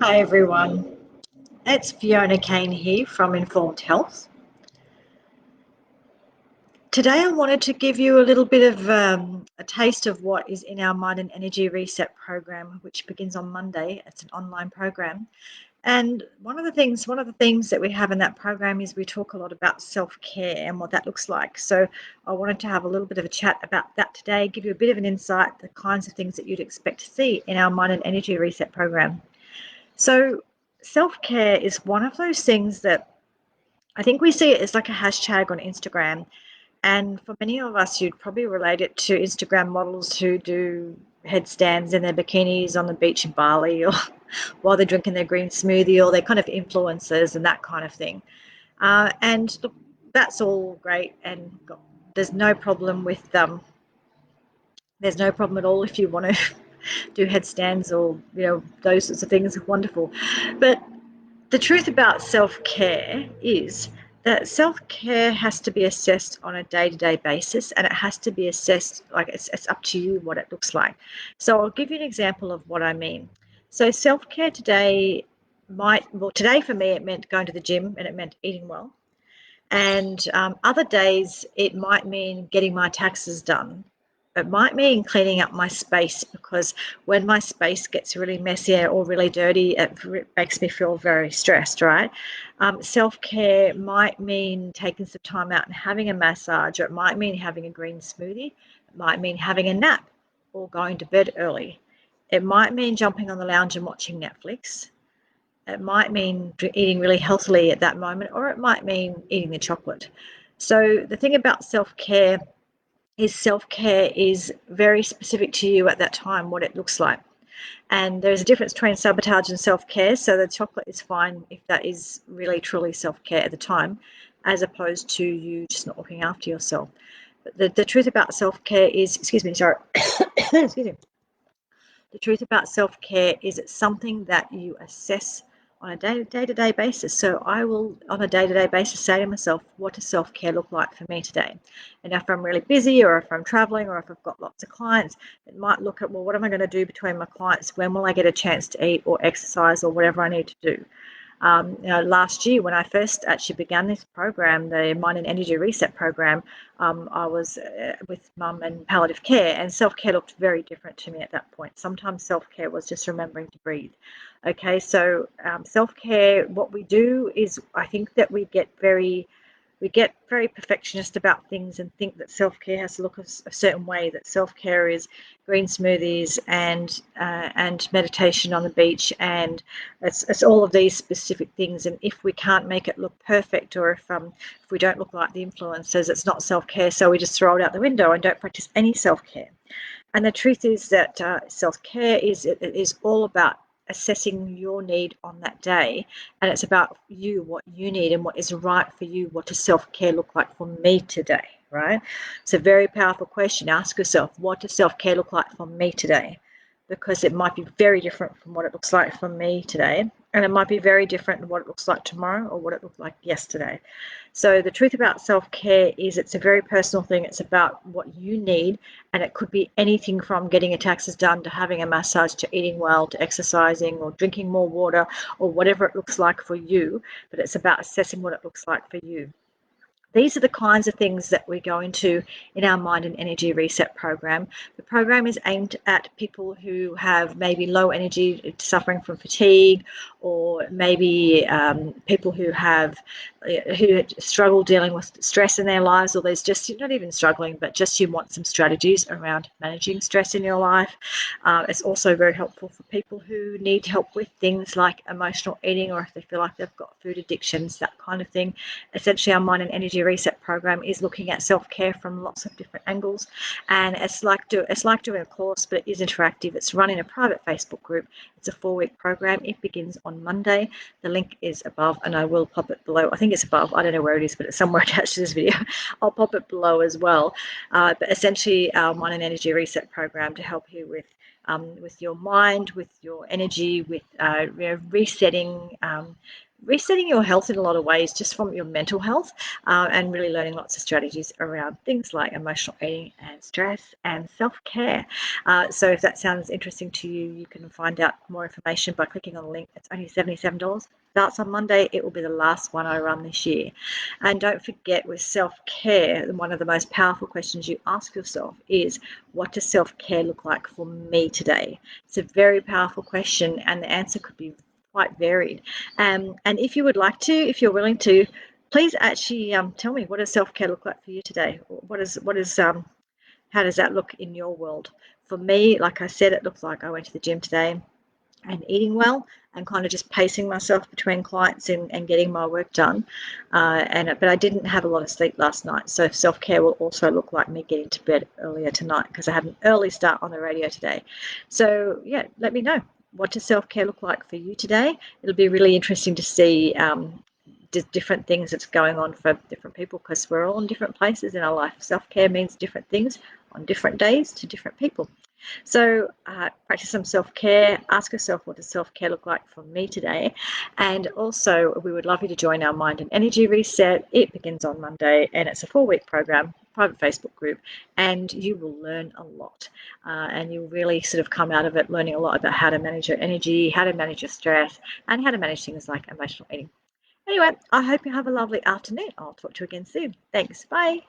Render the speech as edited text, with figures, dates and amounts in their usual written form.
Hi everyone, it's Fiona Kane here from Informed Health. Today I wanted to give you a little bit of a taste of what is in our Mind and Energy Reset program, which begins on Monday. It's an online program. And one of the things that we have in that program is we talk a lot about self-care and what that looks like. So I wanted to have a little bit of a chat about that today, give you a bit of an insight, the kinds of things that you'd expect to see in our Mind and Energy Reset program. So self-care is one of those things that I think we see it as like a hashtag on Instagram. And for many of us, you'd probably relate it to Instagram models who do headstands in their bikinis on the beach in Bali or while they're drinking their green smoothie, or they're kind of influencers and that kind of thing. And look, that's all great, and there's no problem with there's no problem at all if you want to do headstands or those sorts of things. Wonderful, but the truth about self-care is that self-care has to be assessed on a day-to-day basis, and it has to be assessed like it's up to you what it looks like. So I'll give you an example of what I mean. So self-care today today for me it meant going to the gym and it meant eating well. And other days it might mean getting my taxes done. It might mean cleaning up my space, because when my space gets really messy or really dirty, it makes me feel very stressed, right? Self-care might mean taking some time out and having a massage, or it might mean having a green smoothie. It might mean having a nap or going to bed early. It might mean jumping on the lounge and watching Netflix. It might mean eating really healthily at that moment, or it might mean eating the chocolate. So the thing about self-care is very specific to you at that time, what it looks like. And there's a difference between sabotage and self-care. So the chocolate is fine if that is really truly self-care at the time, as opposed to you just not looking after yourself. But the truth about self-care is, excuse me, sorry, excuse me. The truth about self-care is it's something that you assess on a day-to-day basis. So I will, on a day-to-day basis, say to myself, what does self-care look like for me today? And if I'm really busy, or if I'm traveling, or if I've got lots of clients, it might look at, well, what am I going to do between my clients? When will I get a chance to eat or exercise or whatever I need to do? Last year, when I first actually began this program, the Mind and Energy Reset program, I was with mum and palliative care, and self-care looked very different to me at that point. Sometimes self-care was just remembering to breathe. Okay, so self-care, what we do is, I think that we get very perfectionist about things and think that self-care has to look a certain way, that self-care is green smoothies and meditation on the beach, and it's all of these specific things. And if we can't make it look perfect, or if we don't look like the influencers, it's not self-care, so we just throw it out the window and don't practice any self-care. And the truth is that self-care is all about assessing your need on that day, and it's about you, what you need and what is right for you. What does self-care look like for me today, right? It's a very powerful question. Ask yourself, what does self-care look like for me today? Because it might be very different from what it looks like for me today, and it might be very different than what it looks like tomorrow or what it looked like yesterday. So the truth about self-care is it's a very personal thing. It's about what you need, and it could be anything from getting your taxes done to having a massage to eating well to exercising or drinking more water or whatever it looks like for you. But it's about assessing what it looks like for you. These are the kinds of things that we go into in our Mind and Energy Reset program. The program is aimed at people who have maybe low energy, suffering from fatigue, or maybe people who struggle dealing with stress in their lives, or there's just, you're not even struggling, but just you want some strategies around managing stress in your life. It's also very helpful for people who need help with things like emotional eating, or if they feel like they've got food addictions, that kind of thing. Essentially, our Mind and Energy Reset program is looking at self-care from lots of different angles, and it's like doing a course, but it is interactive. It's run in a private Facebook group. It's a 4-week program. It begins on Monday. The link is above, and I will pop it below. I think it's above. I don't know where it is, but it's somewhere attached to this video. I'll pop it below as well. But essentially, our Mind and Energy Reset program to help you with your mind, with your energy, with resetting resetting your health in a lot of ways, just from your mental health, and really learning lots of strategies around things like emotional eating and stress and self-care. So if that sounds interesting to you, you can find out more information by clicking on the link. It's only $77. Starts on Monday. It will be the last one I run this year. And don't forget, with self-care, one of the most powerful questions you ask yourself is, what does self-care look like for me today? It's a very powerful question, and the answer could be quite varied. And if you would like to, if you're willing to, please actually tell me, what does self-care look like for you today? How does that look in your world? For me, like I said, it looks like I went to the gym today and eating well and kind of just pacing myself between clients and getting my work done. But I didn't have a lot of sleep last night. So self-care will also look like me getting to bed earlier tonight, because I had an early start on the radio today. So yeah, let me know. What does self-care look like for you today? It'll be really interesting to see different things that's going on for different people, because we're all in different places in our life. Self-care means different things on different days to different people. So practice some self-care. Ask yourself, what does self-care look like for me today? And also, we would love you to join our Mind and Energy Reset. It begins on Monday, and it's a 4-week program, private Facebook group, and you will learn a lot. And you'll really sort of come out of it learning a lot about how to manage your energy, how to manage your stress, and how to manage things like emotional eating. Anyway, I hope you have a lovely afternoon. I'll talk to you again soon. Thanks. Bye.